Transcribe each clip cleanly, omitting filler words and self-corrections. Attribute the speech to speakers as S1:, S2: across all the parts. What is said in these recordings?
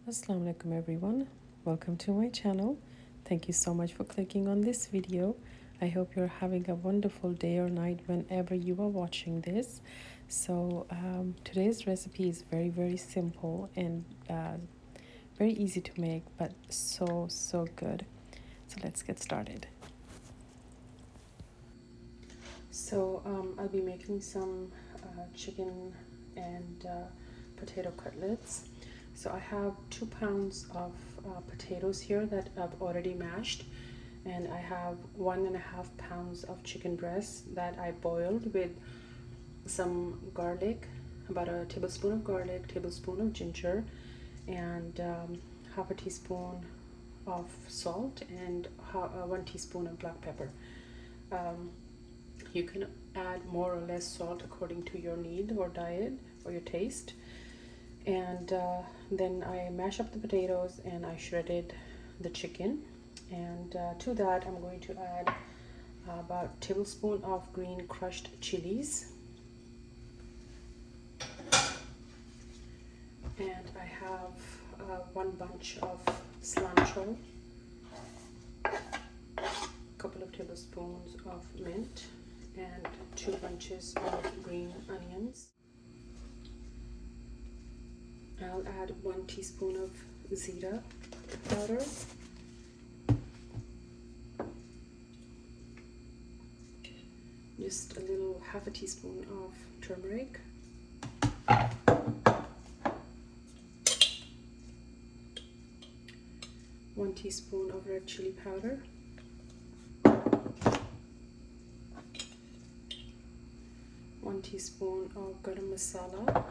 S1: Assalamu alaikum everyone, welcome to my channel. Thank you so much for clicking on this video. I hope you're having a wonderful day or night whenever you are watching this. So today's recipe is very simple and very easy to make, but so good. So let's get started. So I'll be making some chicken and potato cutlets. So I have 2 pounds of potatoes here that I've already mashed, and I have 1.5 pounds of chicken breast that I boiled with some garlic, about a tablespoon of garlic, tablespoon of ginger, and half a teaspoon of salt, and 1 teaspoon of black pepper. You can add more or less salt according to your need or diet or your taste. And then I mash up the potatoes and I shredded the chicken. And to that I'm going to add about a tablespoon of green crushed chilies. And I have 1 bunch of cilantro, a couple of tablespoons of mint, and 2 bunches of green onions. I'll add 1 teaspoon of zira powder, just a little, half a teaspoon of turmeric, one teaspoon of red chili powder, 1 teaspoon of garam masala,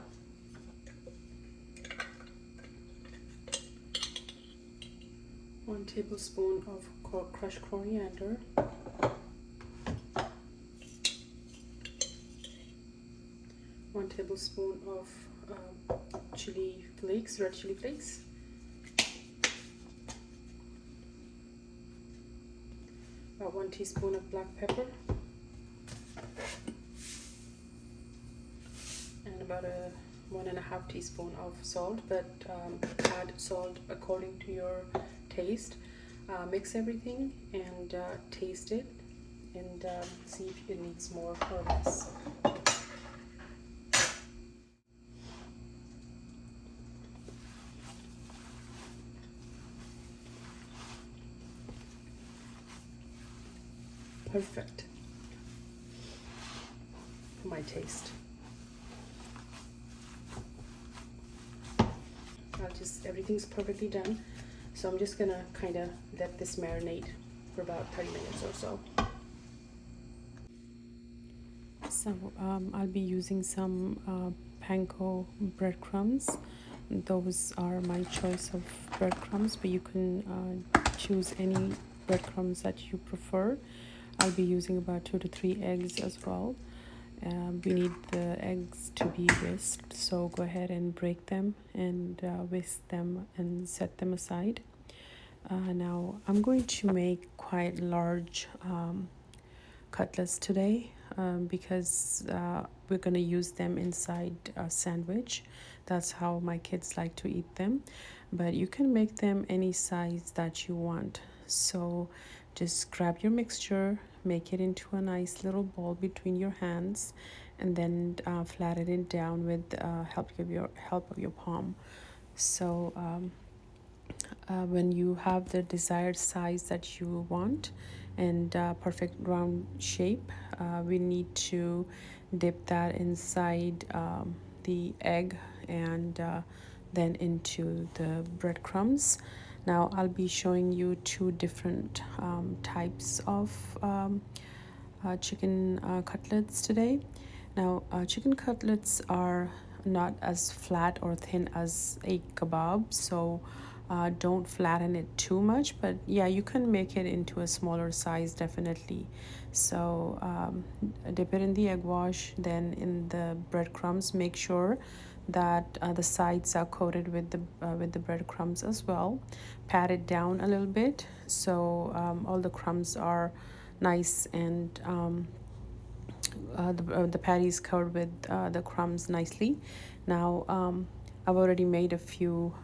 S1: 1 tablespoon of crushed coriander, 1 tablespoon of chili flakes, red chili flakes, about 1 teaspoon of black pepper, and about a 1.5 teaspoon of salt, but add salt according to your taste. Mix everything and taste it and see if it needs more or less. Perfect for my taste. Everything's perfectly done. So I'm just gonna kind of let this marinate for about 30 minutes or so. So I'll be using some panko breadcrumbs. Those are my choice of breadcrumbs, but you can choose any breadcrumbs that you prefer. I'll be using about 2 to 3 eggs as well. We need the eggs to be whisked, so go ahead and break them and whisk them and set them aside. Now I'm going to make quite large cutlets today because we're going to use them inside a sandwich. That's how my kids like to eat them, but you can make them any size that you want. So just grab your mixture, make it into a nice little ball between your hands, and then flatten it down with help of your palm. So when you have the desired size that you want and perfect round shape, we need to dip that inside the egg and then into the breadcrumbs. Now I'll be showing you 2 different types of chicken cutlets today. Now chicken cutlets are not as flat or thin as a kebab, so don't flatten it too much, but yeah, you can make it into a smaller size definitely. So dip it in the egg wash, then in the breadcrumbs. Make sure that the sides are coated with the breadcrumbs as well. Pat it down a little bit so all the crumbs are nice and the patty is covered with the crumbs nicely. Now I've already made a few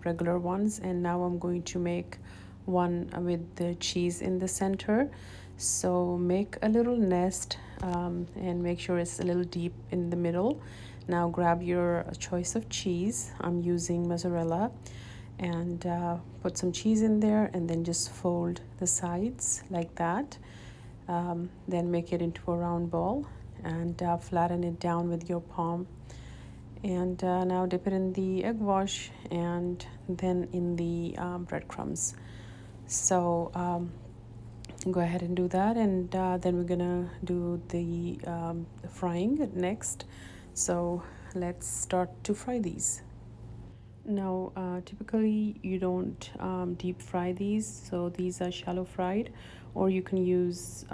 S1: regular ones, and now I'm going to make one with the cheese in the center. So make a little nest and make sure it's a little deep in the middle. Now grab your choice of cheese. I'm using mozzarella, and put some cheese in there, and then just fold the sides like that. Then make it into a round ball, and flatten it down with your palm. And now dip it in the egg wash, and then in the breadcrumbs. So go ahead and do that, and then we're gonna do the frying next. So let's start to fry these. Now typically you don't deep fry these, so these are shallow fried, or you can use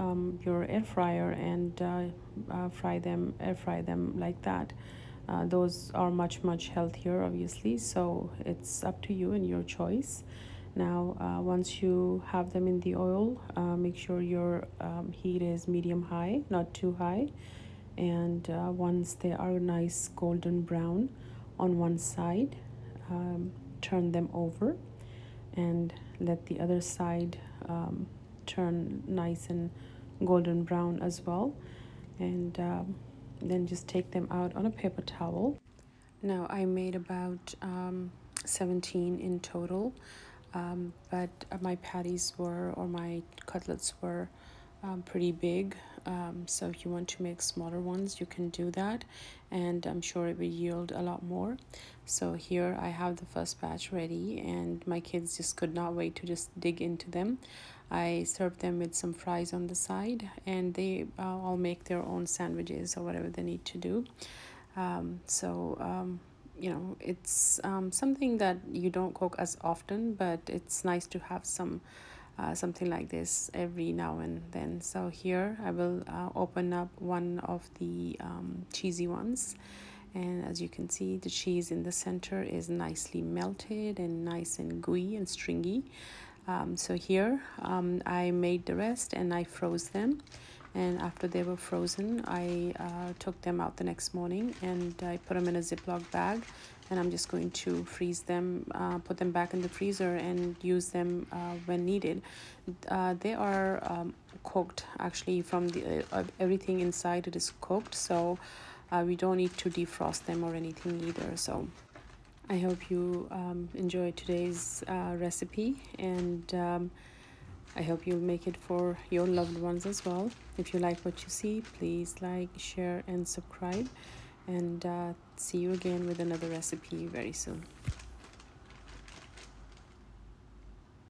S1: your air fryer and air fry them like that. Those are much healthier, obviously, so it's up to you and your choice. Now once you have them in the oil, make sure your heat is medium high, not too high. And once they are nice golden brown on one side, turn them over and let the other side turn nice and golden brown as well. And then just take them out on a paper towel. Now I made about 17 in total, but my patties were, or my cutlets were pretty big. So if you want to make smaller ones, you can do that, and I'm sure it will yield a lot more. So here I have the first batch ready, and my kids just could not wait to just dig into them. I served them with some fries on the side, and they all make their own sandwiches or whatever they need to do. You know, it's something that you don't cook as often, but it's nice to have something like this every now and then. So here I will open up one of the cheesy ones, and as you can see, the cheese in the center is nicely melted and nice and gooey and stringy. So here I made the rest and I froze them, and after they were frozen, I took them out the next morning and I put them in a Ziploc bag, and I'm just going to freeze them, put them back in the freezer and use them when needed. They are cooked actually, from the everything inside it is cooked, so we don't need to defrost them or anything either. So I hope you enjoyed today's recipe, and I hope you'll make it for your loved ones as well. If you like what you see, please like, share, and subscribe. And see you again with another recipe very soon.